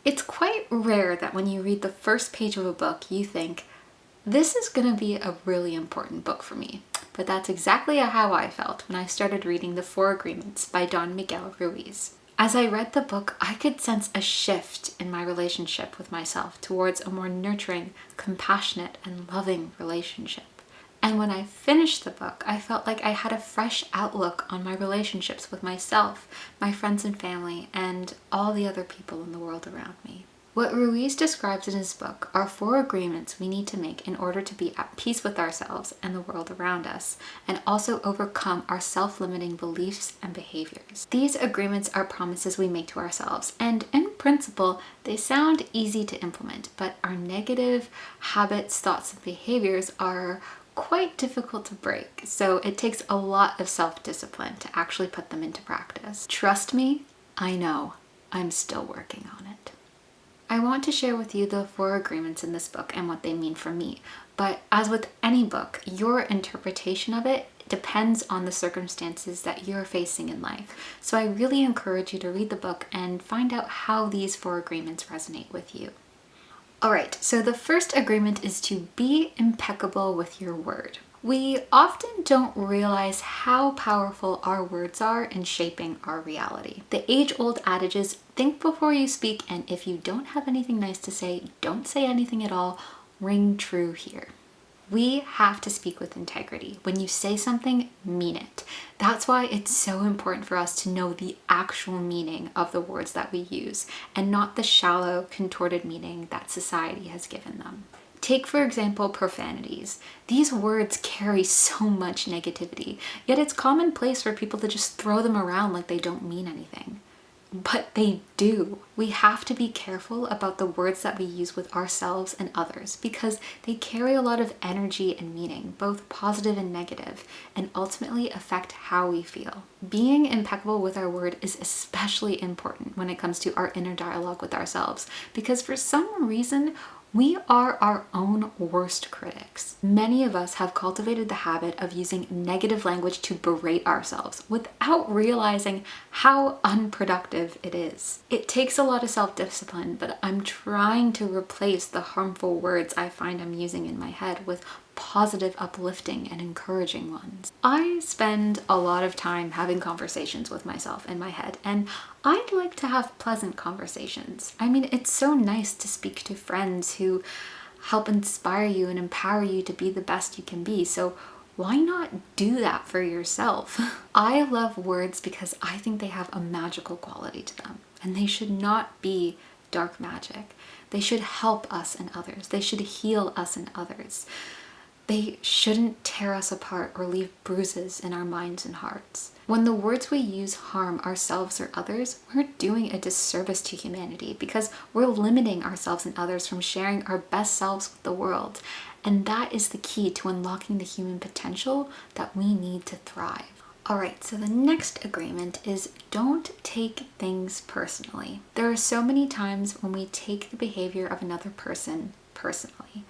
It's quite rare that when you read the first page of a book, you think, this is going to be a really important book for me. But that's exactly how I felt when I started reading The Four Agreements by Don Miguel Ruiz. As I read the book, I could sense a shift in my relationship with myself towards a more nurturing, compassionate, and loving relationship. And when I finished the book, I felt like I had a fresh outlook on my relationships with myself, my friends and family, and all the other people in the world around me. What Ruiz describes in his book are 4 agreements we need to make in order to be at peace with ourselves and the world around us, and also overcome our self-limiting beliefs and behaviors. These agreements are promises we make to ourselves, and in principle, they sound easy to implement, but our negative habits, thoughts, and behaviors are quite difficult to break, so it takes a lot of self-discipline to actually put them into practice. Trust me, I know, I'm still working on it. I want to share with you the 4 agreements in this book and what they mean for me, but as with any book, your interpretation of it depends on the circumstances that you're facing in life. So I really encourage you to read the book and find out how these 4 agreements resonate with you. Alright, so the first agreement is to be impeccable with your word. We often don't realize how powerful our words are in shaping our reality. The age-old adage is, think before you speak, and if you don't have anything nice to say, don't say anything at all, ring true here. We have to speak with integrity. When you say something, mean it. That's why it's so important for us to know the actual meaning of the words that we use and not the shallow, contorted meaning that society has given them. Take, for example, profanities. These words carry so much negativity, yet it's commonplace for people to just throw them around like they don't mean anything. But they do. We have to be careful about the words that we use with ourselves and others because they carry a lot of energy and meaning, both positive and negative, and ultimately affect how we feel. Being impeccable with our word is especially important when it comes to our inner dialogue with ourselves because for some reason, we are our own worst critics. Many of us have cultivated the habit of using negative language to berate ourselves without realizing how unproductive it is. It takes a lot of self-discipline, but I'm trying to replace the harmful words I find I'm using in my head with positive, uplifting, and encouraging ones. I spend a lot of time having conversations with myself in my head, and I'd like to have pleasant conversations. I mean, it's so nice to speak to friends who help inspire you and empower you to be the best you can be, so why not do that for yourself? I love words because I think they have a magical quality to them, and they should not be dark magic. They should help us and others. They should heal us and others. They shouldn't tear us apart or leave bruises in our minds and hearts. When the words we use harm ourselves or others, we're doing a disservice to humanity because we're limiting ourselves and others from sharing our best selves with the world. And that is the key to unlocking the human potential that we need to thrive. Alright, so the next agreement is don't take things personally. There are so many times when we take the behavior of another person personally.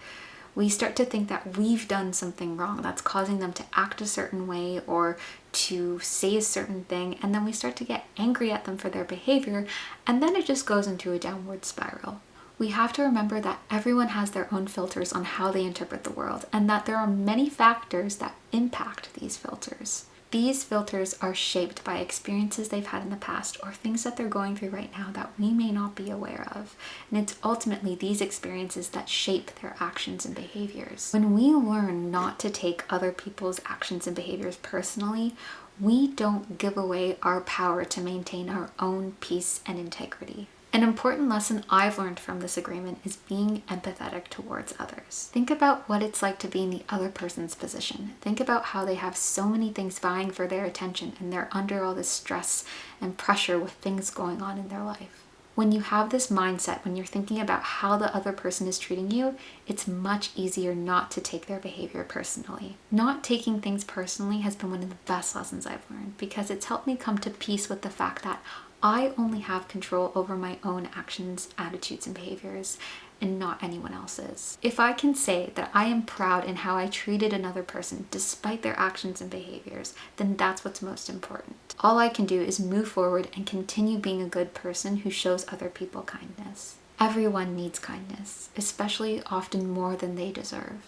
We start to think that we've done something wrong that's causing them to act a certain way or to say a certain thing, and then we start to get angry at them for their behavior, and then it just goes into a downward spiral. We have to remember that everyone has their own filters on how they interpret the world, and that there are many factors that impact these filters. These filters are shaped by experiences they've had in the past or things that they're going through right now that we may not be aware of. And it's ultimately these experiences that shape their actions and behaviors. When we learn not to take other people's actions and behaviors personally, we don't give away our power to maintain our own peace and integrity. An important lesson I've learned from this agreement is being empathetic towards others. Think about what it's like to be in the other person's position. Think about how they have so many things vying for their attention and they're under all this stress and pressure with things going on in their life. When you have this mindset, when you're thinking about how the other person is treating you, it's much easier not to take their behavior personally. Not taking things personally has been one of the best lessons I've learned because it's helped me come to peace with the fact that I only have control over my own actions, attitudes, and behaviors, and not anyone else's. If I can say that I am proud in how I treated another person despite their actions and behaviors, then that's what's most important. All I can do is move forward and continue being a good person who shows other people kindness. Everyone needs kindness, especially often more than they deserve.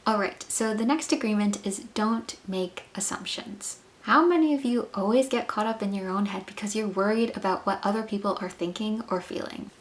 All right, so the next agreement is don't make assumptions. How many of you always get caught up in your own head because you're worried about what other people are thinking or feeling?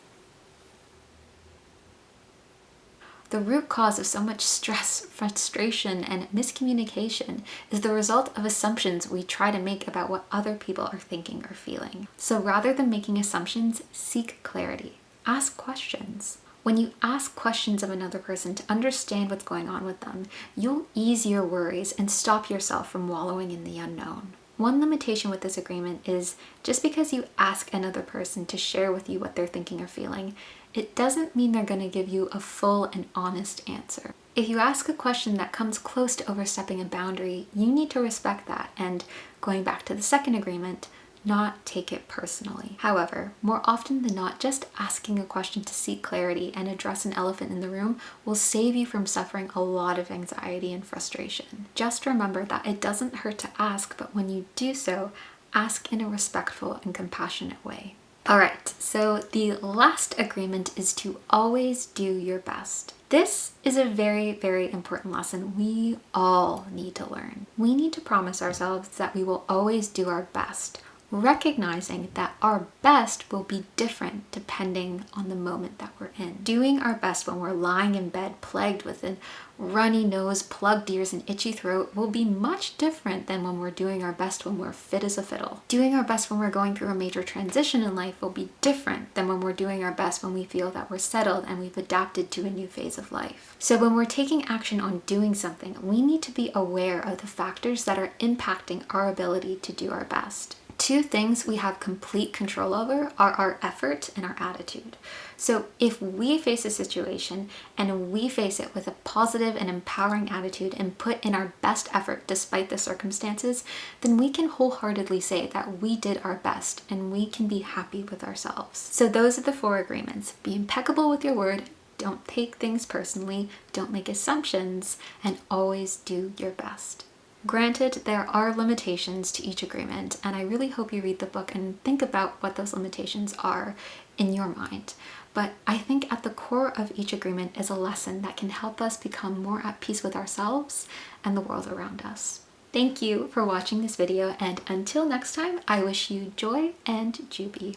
The root cause of so much stress, frustration, and miscommunication is the result of assumptions we try to make about what other people are thinking or feeling. So rather than making assumptions, seek clarity. Ask questions. When you ask questions of another person to understand what's going on with them, you'll ease your worries and stop yourself from wallowing in the unknown. One limitation with this agreement is just because you ask another person to share with you what they're thinking or feeling, it doesn't mean they're going to give you a full and honest answer. If you ask a question that comes close to overstepping a boundary, you need to respect that and, going back to the second agreement, not take it personally. However, more often than not, just asking a question to seek clarity and address an elephant in the room will save you from suffering a lot of anxiety and frustration. Just remember that it doesn't hurt to ask, but when you do so, ask in a respectful and compassionate way. All right, so the last agreement is to always do your best. This is a very, very important lesson we all need to learn. We need to promise ourselves that we will always do our best, recognizing that our best will be different depending on the moment that we're in. Doing our best when we're lying in bed plagued with a runny nose, plugged ears, and itchy throat will be much different than when we're doing our best when we're fit as a fiddle. Doing our best when we're going through a major transition in life will be different than when we're doing our best when we feel that we're settled and we've adapted to a new phase of life. So when we're taking action on doing something, we need to be aware of the factors that are impacting our ability to do our best. Two things we have complete control over are our effort and our attitude. So if we face a situation and we face it with a positive and empowering attitude and put in our best effort despite the circumstances, then we can wholeheartedly say that we did our best and we can be happy with ourselves. So those are the 4 agreements. Be impeccable with your word, don't take things personally, don't make assumptions, and always do your best. Granted, there are limitations to each agreement, and I really hope you read the book and think about what those limitations are in your mind. But I think at the core of each agreement is a lesson that can help us become more at peace with ourselves and the world around us. Thank you for watching this video, and until next time, I wish you joy and jubi.